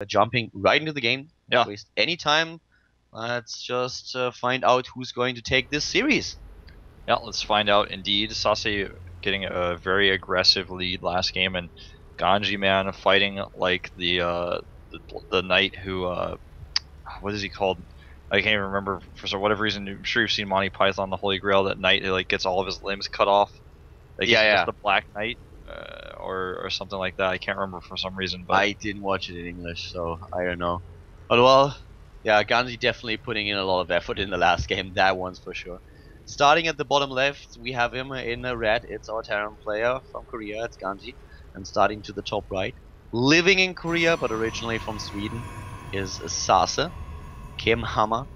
jumping right into the game. Yeah. Don't waste any time. Let's just find out who's going to take this series. Yeah, let's find out. Indeed, Sase getting a very aggressive lead last game, and GanZi, man, fighting like the knight who what is he called? I can't even remember for whatever reason. I'm sure you've seen Monty Python, the Holy Grail. That knight who like gets all of his limbs cut off. Like Yeah, he's yeah. just the Black Knight, or something like that. I can't remember for some reason. But I didn't watch it in English, so I don't know. But well, yeah, GanZi definitely putting in a lot of effort in the last game. That one's for sure. Starting at the bottom left, we have him in red. It's our Terran player from Korea. It's GanZi. And starting to the top right, living in Korea but originally from Sweden, is Sase, Kim Hammer,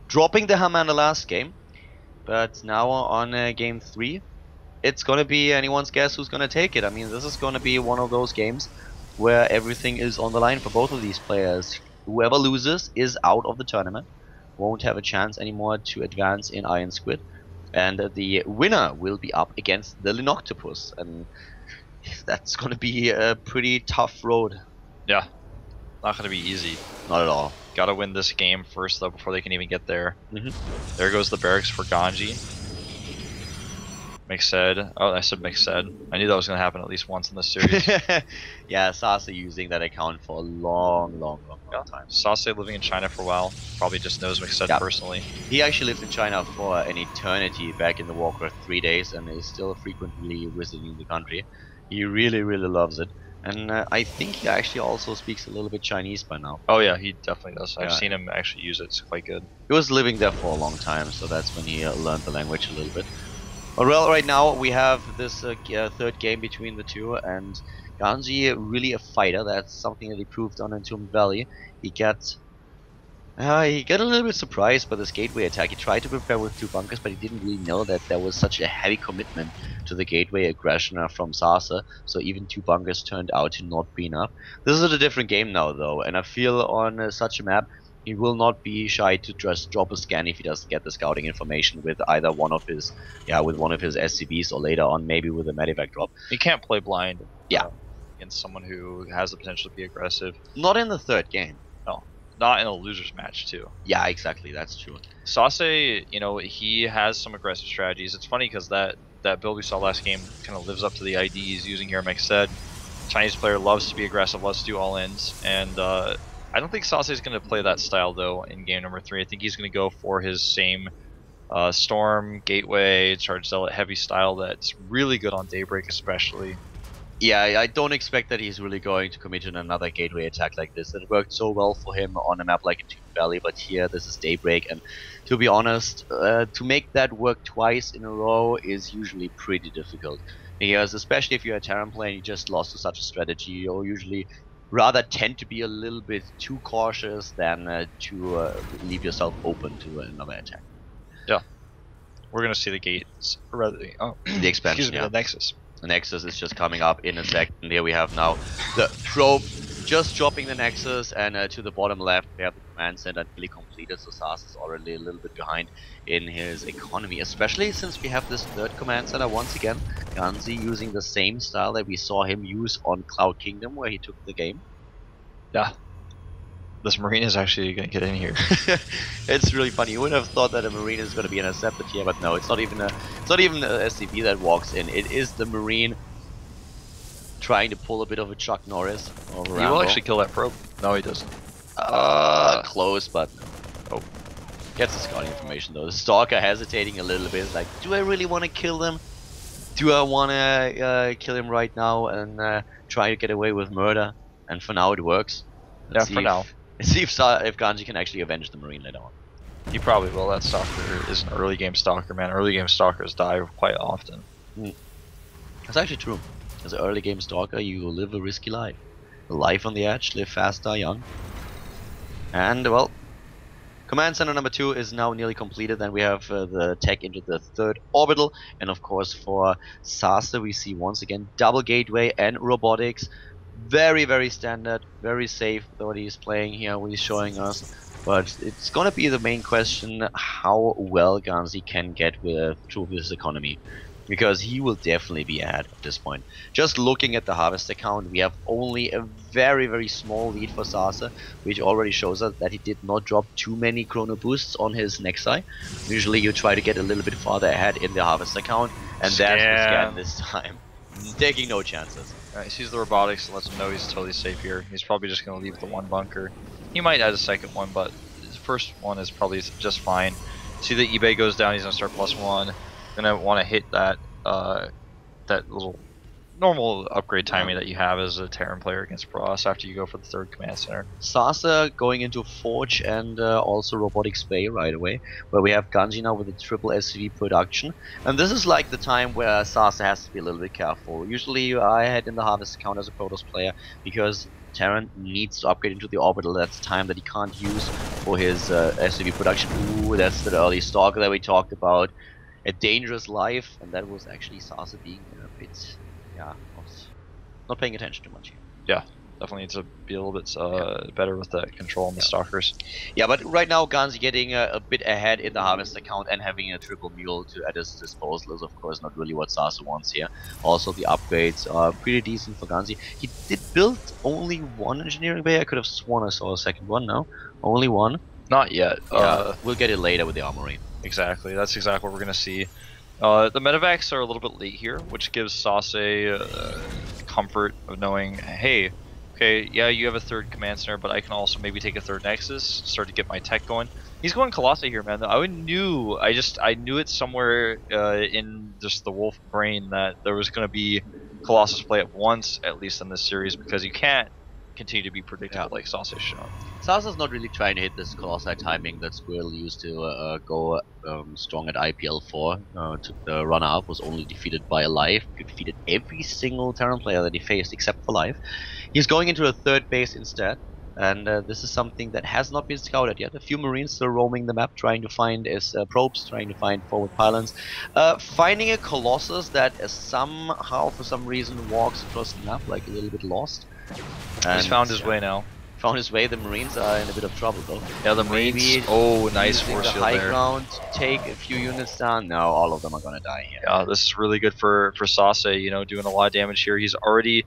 dropping the hammer in the last game. But now on game 3, it's gonna be anyone's guess who's gonna take it. I mean, this is gonna be one of those games where everything is on the line for both of these players. Whoever loses is out of the tournament, won't have a chance anymore to advance in IronSquid, and the winner will be up against the Linoctopus, and that's gonna be a pretty tough road. yeah, not gonna be easy. Not at all. Gotta win this game first though before they can even get there. Mm-hmm. There goes the barracks for GanZi. Mixed. Oh, I said mixed. I knew that was gonna happen at least once in this series. Yeah, Sase using that account for a long time. Sase living in China for a while, probably just knows mixed personally. He actually lived in China for an eternity back in the Warcraft 3 days and is still frequently visiting the country. He really loves it. And I think he actually also speaks a little bit Chinese by now. Oh yeah, he definitely does. I've Yeah. seen him actually use it. It's quite good. He was living there for a long time, so that's when he learned the language a little bit. Well, right now we have this third game between the two, and GanZi really a fighter. That's something that he proved on Entombed Valley. He got a little bit surprised by this gateway attack. He tried to prepare with 2 bunkers, but he didn't really know that there was such a heavy commitment to the gateway aggression from Sase. So even 2 bunkers turned out to not be enough. This is a different game now, though, and I feel on such a map he will not be shy to just drop a scan if he doesn't get the scouting information with either one of his SCVs or later on maybe with a medevac drop. You can't play blind. Yeah. Against someone who has the potential to be aggressive. Not in the third game. No. Not in a loser's match too. Yeah, exactly. That's true. Sase, you know, he has some aggressive strategies. It's funny because that build we saw last game kind of lives up to the ID he's using here. Mike said, Chinese player loves to be aggressive, loves to do all-ins, and I don't think Sase is going to play that style though in game number 3. I think he's going to go for his same Storm, Gateway, Charge Zealot heavy style that's really good on Daybreak especially. Yeah, I don't expect that he's really going to commit in another gateway attack like this. It worked so well for him on a map like Entombed Valley, but here this is Daybreak, and to be honest, to make that work twice in a row is usually pretty difficult. Because especially if you're a Terran player and you just lost to such a strategy, you'll usually rather tend to be a little bit too cautious than to leave yourself open to another attack. Yeah. We're going to see the gates, or rather, the expansion, excuse me, the Nexus. The Nexus is just coming up in a second. Here we have now the probe just dropping the Nexus, and to the bottom left we have the command center nearly completed, so Sase is already a little bit behind in his economy, especially since we have this third command center once again. GanZi using the same style that we saw him use on Cloud Kingdom where he took the game. Yeah. This Marine is actually going to get in here. It's really funny. You would have thought that a Marine is going to be intercepted here, but no, it's not even a SCV that walks in. It is the Marine trying to pull a bit of a Chuck Norris over He will actually kill that probe. No, he doesn't. Close, but oh, gets the scouting information though. The Stalker hesitating a little bit, like, do I really want to kill them? Do I want to kill him right now and try to get away with murder? And for now it works. Let's see if GanZi can actually avenge the Marine later on. He probably will. That Stalker is an early game Stalker, man. Early game Stalkers die quite often. That's actually true. As an early game Stalker, you live a risky life. Life on the edge, live fast, die young. And, well, command center number 2 is now nearly completed. Then we have the tech into the third orbital. And, of course, for Sase, we see once again double gateway and robotics. Very standard, very safe what he's playing here, what he's showing us. But it's gonna be the main question how well GanZi can get through this economy. because he will definitely be ahead at this point. Just looking at the harvest account, we have only a very, very small lead for Sase, which already shows us that he did not drop too many chrono boosts on his Nexi. Usually you try to get a little bit farther ahead in the harvest account, and that's the scan this time. He's taking no chances. He sees the robotics and lets him know he's totally safe here. He's probably just going to leave the one bunker. He might add a second one, but his first one is probably just fine. See the eBay goes down, he's going to start +1. Gonna want to hit that that little normal upgrade timing that you have as a Terran player against Protoss after you go for the third command center. Sase going into Forge and also Robotics Bay right away, where we have GanZi now with a triple SCV production. And this is like the time where Sase has to be a little bit careful. Usually I head in the harvest account as a Protoss player because Terran needs to upgrade into the orbital. That's time that he can't use for his SCV production. Ooh, that's the early stalker that we talked about. A dangerous life, and that was actually Sase being a bit, yeah, not paying attention too much here. Yeah, definitely needs to be a little bit better with the control on the stalkers. Yeah, but right now GanZi getting a bit ahead in the harvest account and having a triple mule at his disposal is of course not really what Sase wants here. Also the upgrades are pretty decent for GanZi. He did build only one engineering bay. I could have sworn I saw a second one. No, only one. Not yet. We'll get it later with the armory. Exactly, that's exactly what we're going to see. The medevacs are a little bit late here, which gives Sase comfort of knowing, hey, okay, yeah, you have a third command center, but I can also maybe take a third Nexus, start to get my tech going. He's going Colossi here, man. I knew it somewhere in just the wolf brain that there was going to be Colossus play at once, at least in this series, because you can't continue to be predictable like Sase's shown. Sase's not really trying to hit this Colossi timing that Squirrel used to go strong at IPL4. Took the runner-up, was only defeated by a life. Defeated every single Terran player that he faced except for life. He's going into a third base instead, and this is something that has not been scouted yet. A few Marines still roaming the map, trying to find his probes, trying to find forward pylons. Finding a Colossus that somehow, for some reason, walks across the map like a little bit lost. And he's found his way now. Found his way. The Marines are in a bit of trouble though. Yeah, the Marines. Oh, nice force the shield high there. ground, take a few units down. No, all of them are gonna die here. Yeah, this is really good for Sase. You know, doing a lot of damage here. He's already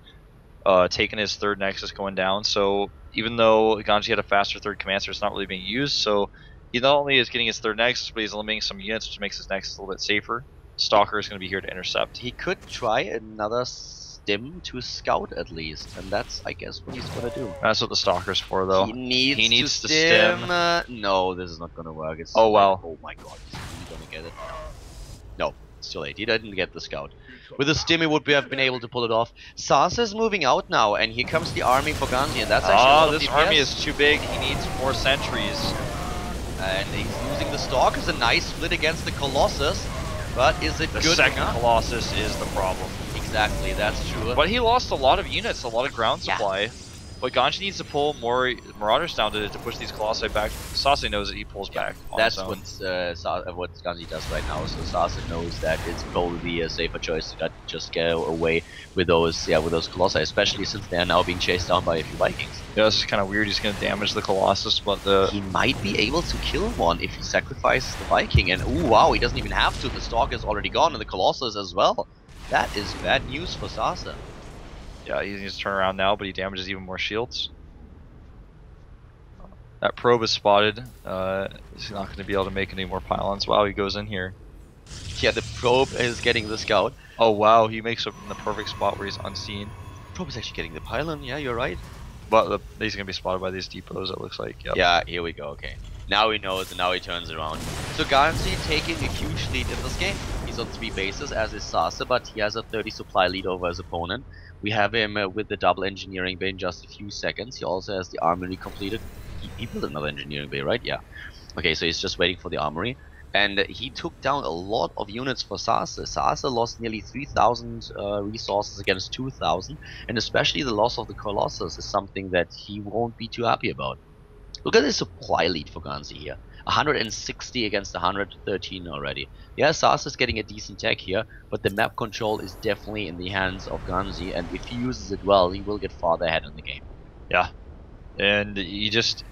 taken his third Nexus going down. So even though GanZi had a faster third command center, it's not really being used. So he not only is getting his third Nexus, but he's eliminating some units, which makes his Nexus a little bit safer. Stalker is going to be here to intercept. He could try another stim to scout at least, and that's, I guess, what he's gonna do. That's what the Stalker's for, though. He needs to stim. No, this is not gonna work. It's oh well. Oh my god, he's really gonna get it. No, it's too late. He didn't get the scout. With the stim, he would have been able to pull it off. Sase is moving out now, and here comes the army for GanZi, and that's actually this army is too big. He needs more sentries. And he's using the Stalkers. A nice split against the Colossus, but is it good enough? The second Colossus is the problem. Exactly, that's true. But he lost a lot of units, a lot of ground supply. But GanZi needs to pull more Marauders down to push these Colossi back. Sase knows that he pulls back. That's what GanZi does right now. So Sase knows that it's probably a safer choice to just go away with those Colossi, especially since they are now being chased down by a few Vikings. Yeah, this is kind of weird. He's going to damage the Colossus, but he might be able to kill one if he sacrifices the Viking. And ooh, wow, he doesn't even have to. The Stalker is already gone, and the Colossus as well. That is bad news for Sase. Yeah, he needs to turn around now, but he damages even more shields. That probe is spotted. He's not going to be able to make any more pylons. Wow, he goes in here. Yeah, the probe is getting the scout. Oh wow, he makes it in the perfect spot where he's unseen. Probe is actually getting the pylon. Yeah, you're right. But he's going to be spotted by these depots, it looks like. Yep. Yeah, here we go. Okay. Now he knows, and now he turns around. So GanZi taking a huge lead in this game. He's on 3 bases, as is Sase, but he has a 30 supply lead over his opponent. We have him with the double engineering bay in just a few seconds. He also has the armory completed. He built another engineering bay, right? Yeah. Okay, so he's just waiting for the armory. And he took down a lot of units for Sase. Sase lost nearly 3,000 resources against 2,000. And especially the loss of the Colossus is something that he won't be too happy about. Look at the supply lead for GanZi here. 160 against 113 already. Yeah, Sase is getting a decent tech here, but the map control is definitely in the hands of GanZi, and if he uses it well, he will get farther ahead in the game. Yeah, and he just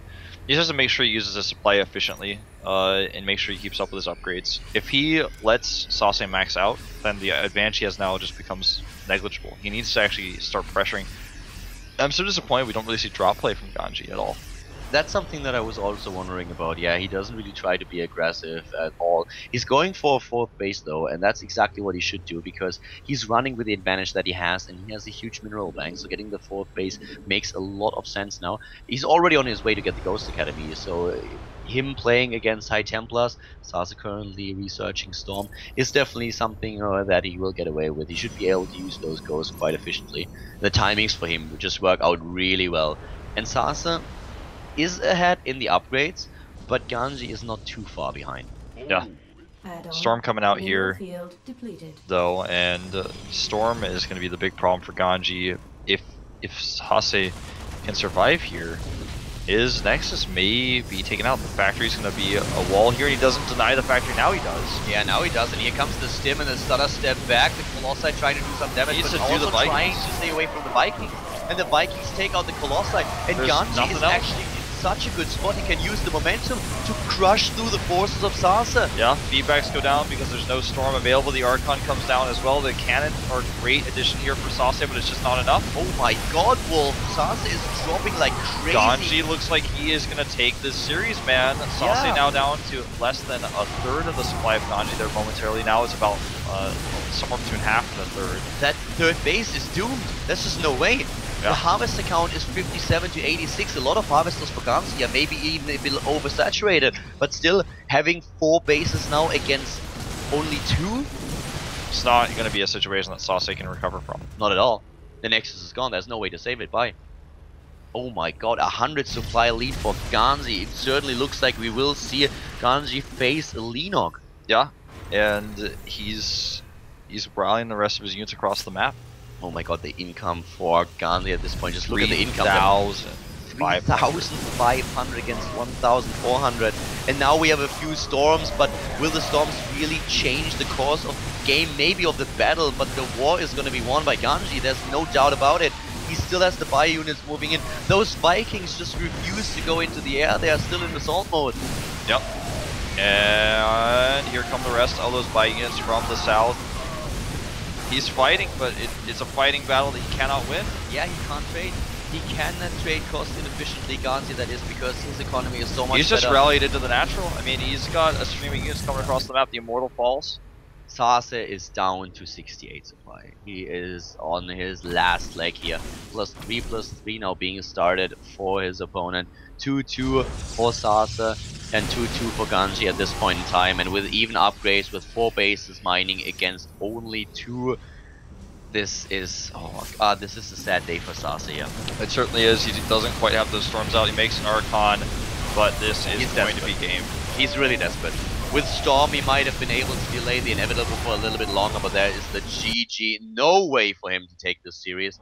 He just has to make sure he uses his supply efficiently, and make sure he keeps up with his upgrades. If he lets Sase max out, then the advantage he has now just becomes negligible. He needs to actually start pressuring. I'm so disappointed we don't really see drop play from GanZi at all. That's something that I was also wondering about. Yeah, he doesn't really try to be aggressive at all. He's going for a fourth base though, and that's exactly what he should do because he's running with the advantage that he has, and he has a huge mineral bank. So getting the fourth base makes a lot of sense now. He's already on his way to get the Ghost Academy, so him playing against High Templars, Sasa currently researching Storm, is definitely something that he will get away with. He should be able to use those ghosts quite efficiently. The timings for him just work out really well. And Sasa is ahead in the upgrades, but GanZi is not too far behind. Yeah. Storm coming out here, though, and Storm is going to be the big problem for GanZi. If Sase can survive here, his Nexus may be taken out. The factory's going to be a wall here, and he doesn't deny the factory. Now he does. Yeah, now he does, and here comes the stim and the stutter step back. The Colossi trying to do some damage, He needs but to do also the Vikings. trying to stay away from the Vikings. And the Vikings take out the Colossi, and There's GanZi nothing is else. actually in such a good spot. He can use the momentum to crush through the forces of Sasa. Yeah, feedbacks go down because there's no Storm available. The Archon comes down as well. The cannon are a great addition here for Sase, but it's just not enough. Oh my god, Wolf. Sasa is dropping like crazy. GanZi looks like he is going to take this series, man. Sase Yeah. now down to less than a third of the supply of GanZi there momentarily. Now it's about somewhere between half and a third. That third base is doomed. There's just no way. Yeah. The harvester count is 57 to 86. A lot of harvesters for GanZi are maybe even a bit oversaturated. But still, having 4 bases now against only 2? It's not going to be a situation that Sase can recover from. Not at all. The Nexus is gone. There's no way to save it. Bye. Oh my god, 100 supply lead for GanZi. It certainly looks like we will see GanZi face a Lenog. Yeah, and he's rallying the rest of his units across the map. Oh my god, the income for GanZi at this point. Just look at the income. 3,500 against 1,400. And now we have a few storms, but will the storms really change the course of the game? Maybe of the battle, but the war is going to be won by GanZi. There's no doubt about it. He still has the bio units moving in. Those Vikings just refuse to go into the air. They are still in assault mode. Yep. And here come the rest of those bio units from the south. He's fighting, but it's a fighting battle that he cannot win. Yeah, he can't trade. He cannot trade cost inefficiently, GanZi, that is, because his economy is so much He's just better. rallied into the natural. I mean, he's got a stream of units coming across the map. The Immortal Falls. Sase is down to 68 supply. He is on his last leg here. +3/+3 now being started for his opponent. 2-2 for Sase and 2-2 for GanZi at this point in time. And with even upgrades, with 4 bases mining against only 2, this is this is a sad day for Sase. Yeah. It certainly is. He doesn't quite have those storms out. He makes an Archon, but this is He's going desperate. to be game. He's really desperate. With Storm, he might have been able to delay the inevitable for a little bit longer, but there is the GG. No way for him to take this series.